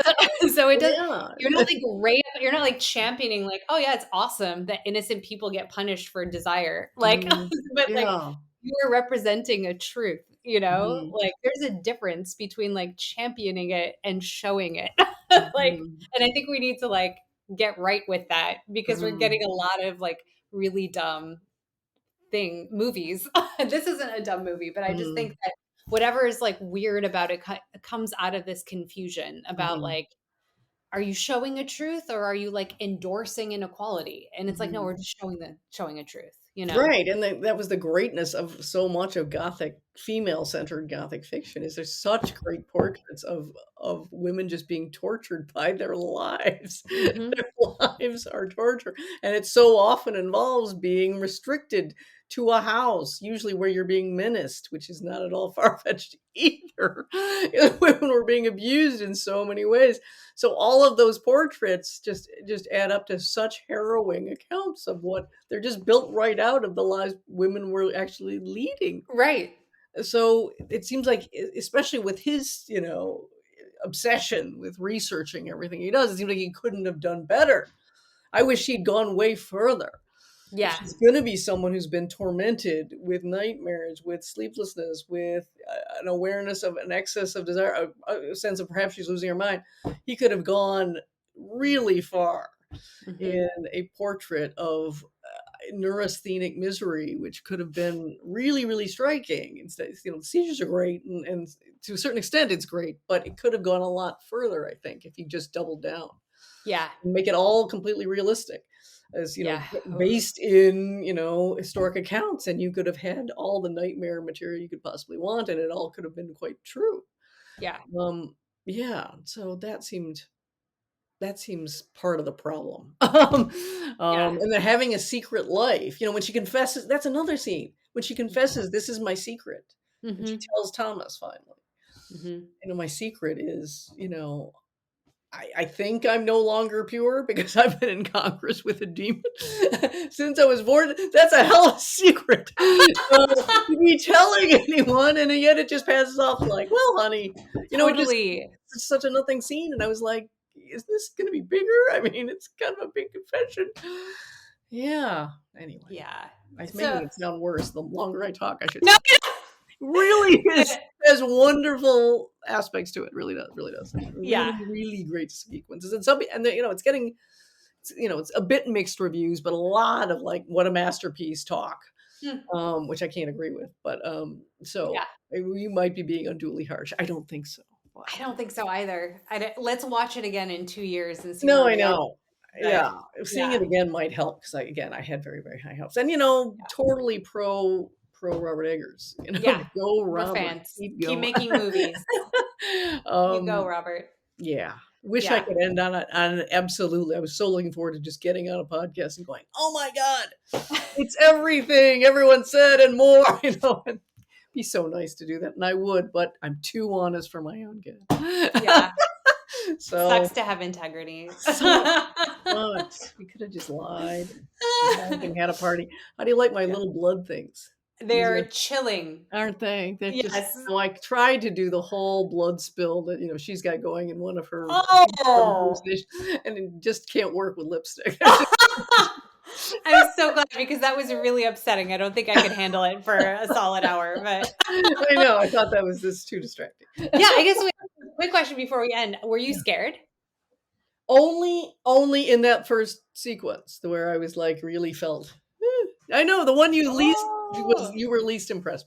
So it does, Yeah. you're not like championing like, oh yeah, it's awesome that innocent people get punished for desire. Like, Mhm. but like Yeah. you are representing a truth, Mhm. like there's a difference between like championing it and showing it. Like, Mhm. and I think we need to like get right with that, because we're Mhm. getting a lot of like really dumb movies. This isn't a dumb movie, but I just Mm, think that whatever is like weird about it comes out of this confusion about mhm, like, are you showing a truth or are you like endorsing inequality? And it's like, no, mhm. we're just showing a truth, you know? Right, and that was the greatness of so much of Gothic female-centered Gothic fiction is there's such great portraits of women just being tortured by their lives. Hmm. Their lives are torture, and it so often involves being restricted to a house, usually where you're being menaced, which is not at all far-fetched either. Women were being abused in so many ways. So all of those portraits just add up to such harrowing accounts of what they're just built right out of the lives women were actually leading. Right. So it seems like, especially with his, obsession with researching everything he does, it seems like he couldn't have done better. I wish he'd gone way further. If Yeah. she's going to be someone who's been tormented with nightmares, with sleeplessness, with an awareness of an excess of desire, a sense of perhaps she's losing her mind, he could have gone really far Hmm. in a portrait of neurasthenic misery, which could have been really, really striking. Instead, the seizures are great, and to a certain extent, it's great, but it could have gone a lot further, I think, if he just doubled down Yeah. and make it all completely realistic, as Yeah. Oof. based in historic accounts, and you could have had all the nightmare material you could possibly want, and it all could have been quite true. Yeah. Um, yeah, so that seems part of the problem. Yeah. And then having a secret life, when she confesses, that's another scene. When she confesses, this is my secret. And she Hmm. tells Thomas finally, Hmm. my secret is, I think I'm no longer pure because I've been in Congress with a demon since I was born. That's a hell of a secret to be telling anyone, and yet it just passes off like, well, honey, Totally. it's such a nothing scene. And I was like, is this going to be bigger? I mean, it's kind of a big confession. Yeah. Anyway, Yeah. it's So making it sound worse the longer I talk, I should no. say. Really is Good. has wonderful aspects to it. Really does. Really does. Really, Yeah. really great sequences. And it's getting, it's a bit mixed reviews, but a lot of like what a masterpiece talk, Hmm. which I can't agree with. But so Yeah. we might be being unduly harsh. I don't think so. But I don't think so either. Let's watch it again in 2 years and see no, where I we are. know. But Yeah, seeing yeah. it again might help because I had very, very high hopes, and totally pro Robert Eggers. Yeah. Go We're Robert, fans. keep Keep going. making movies. You go, um, Robert. yeah, wish I Yeah. could end on it. Absolutely, I was so looking forward to just getting on a podcast and going, "Oh my god, it's everything everyone said and more." It'd be so nice to do that, and I would, but I'm too honest for my own good. Yeah. So Sucks to have integrity. sucks. We could have just lied. And had a party. How do you like my Yeah. little blood things? These They're chilling. aren't they? They're just, Yes. I tried to do the whole blood spill that she's got going in one of her Oh. and it just can't work with lipstick. I'm so glad because that was really upsetting. I don't think I could handle it for a solid hour, but I know. I thought that was just too distracting. yeah, I guess quick question before we end. Were you scared? Only in that first sequence where I was like really felt. I know the one Oh. you were least impressed.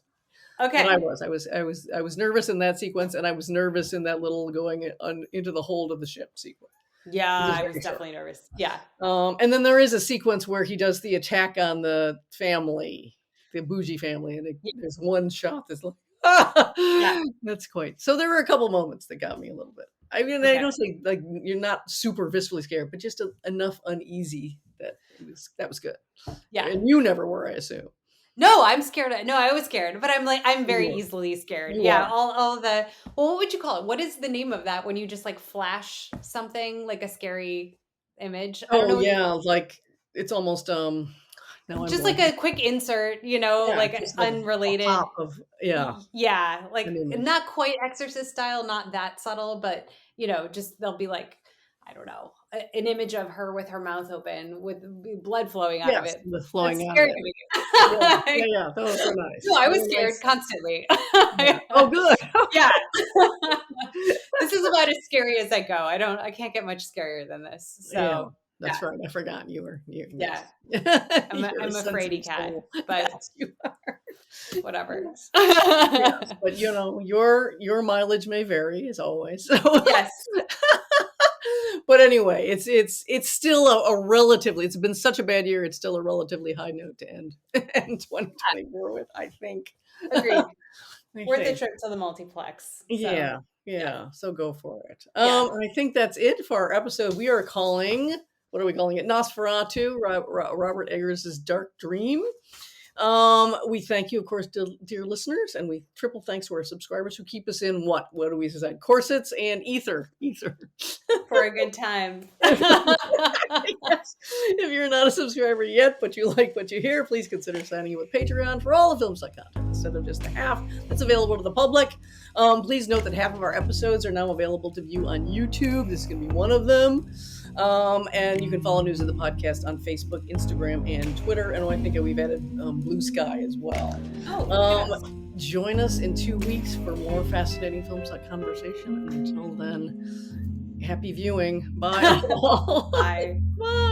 But Okay. I was nervous in that sequence, and I was nervous in that little going into the hold of the ship sequence. Yeah, Which is I very was short. definitely nervous. Yeah. And then there is a sequence where he does the attack on the family, the bougie family, and Yeah. there's one shot that's like, Yeah. that's quite. So there were a couple moments that got me a little bit. I mean, I Okay. don't say like you're not super viscerally scared, but just enough uneasy that that was good. Yeah. And you never were, I assume. No, I'm scared. No, I was scared, but I'm very You were. easily scared. You Yeah, are. all the what would you call it? What is the name of that when you just like flash something like a scary image? I don't know Oh what you yeah, call like it's almost now it. I'm Just like blanking. a quick insert, Yeah, like just like a unrelated. pop of Yeah, an like image. not quite Exorcist style, not that subtle, but just they'll be like, I don't know, an image of her with her mouth open with blood flowing out of Yes, it. the That's flowing out of scary it. to me. Yeah, yeah, yeah. Those were No, nice. I They was were scared nice. constantly. Yeah. Oh, good. Yeah. This is about as scary as I go. I can't get much scarier than this. Yeah. So That's right. I forgot you were. Yeah. Yes. I'm a fraidy cat, but yes, you are. whatever. Yes. Yes, but your mileage may vary as always. So. Yes. But anyway, it's still a relatively. It's been such a bad year. It's still a relatively high note to end 2024 with, I think. Agreed. Worth the trip to the multiplex. So. Yeah. So go for it. Yeah. I think that's it for our episode. We are calling. What are we calling it? Nosferatu, Robert Eggers' Dark Dream. We thank you, of course, dear listeners, and we triple thanks to our subscribers who keep us in what do we decide? Corsets and ether for a good time. Yes. If you're not a subscriber yet, but you like what you hear, please consider signing up with Patreon for all the Filmstuck content instead of just the half that's available to the public. Please note that half of our episodes are now available to view on YouTube. This is going to be one of them. And you can follow News of the Podcast on Facebook, Instagram, and Twitter. And I think we've added Blue Sky as well. Yes. Join us in 2 weeks for more fascinating Filmstuck conversation. And until then, happy viewing. Bye. Bye. Bye.